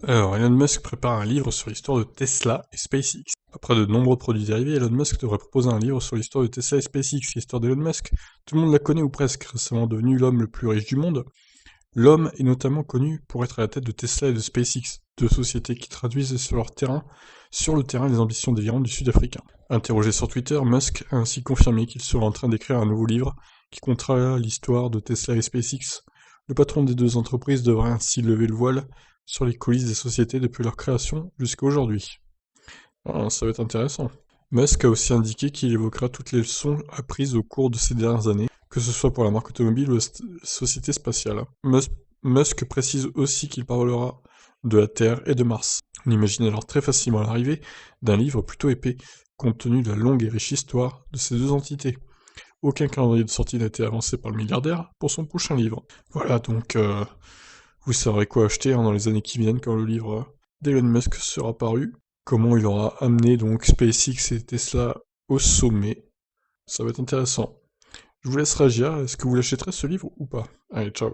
Alors, Elon Musk prépare un livre sur l'histoire de Tesla et SpaceX. Après de nombreux produits dérivés, Elon Musk devrait proposer un livre sur l'histoire de Tesla et SpaceX. L'histoire d'Elon Musk, tout le monde la connaît ou presque. Récemment devenu l'homme le plus riche du monde, l'homme est notamment connu pour être à la tête de Tesla et de SpaceX, deux sociétés qui traduisent sur le terrain les ambitions délirantes du Sud-Africain. Interrogé sur Twitter, Musk a ainsi confirmé qu'il serait en train d'écrire un nouveau livre qui comptera l'histoire de Tesla et SpaceX. Le patron des deux entreprises devrait ainsi lever le voile sur les coulisses des sociétés depuis leur création jusqu'à aujourd'hui. Ça va être intéressant. Musk a aussi indiqué qu'il évoquera toutes les leçons apprises au cours de ces dernières années, que ce soit pour la marque automobile ou la société spatiale. Musk précise aussi qu'il parlera de la Terre et de Mars. On imagine alors très facilement l'arrivée d'un livre plutôt épais, compte tenu de la longue et riche histoire de ces deux entités. Aucun calendrier de sortie n'a été avancé par le milliardaire pour son prochain livre. Voilà, donc vous saurez quoi acheter dans les années qui viennent quand le livre d'Elon Musk sera paru. Comment il aura amené donc SpaceX et Tesla au sommet. Ça va être intéressant. Je vous laisse réagir, est-ce que vous l'achèterez ce livre ou pas? Allez, ciao.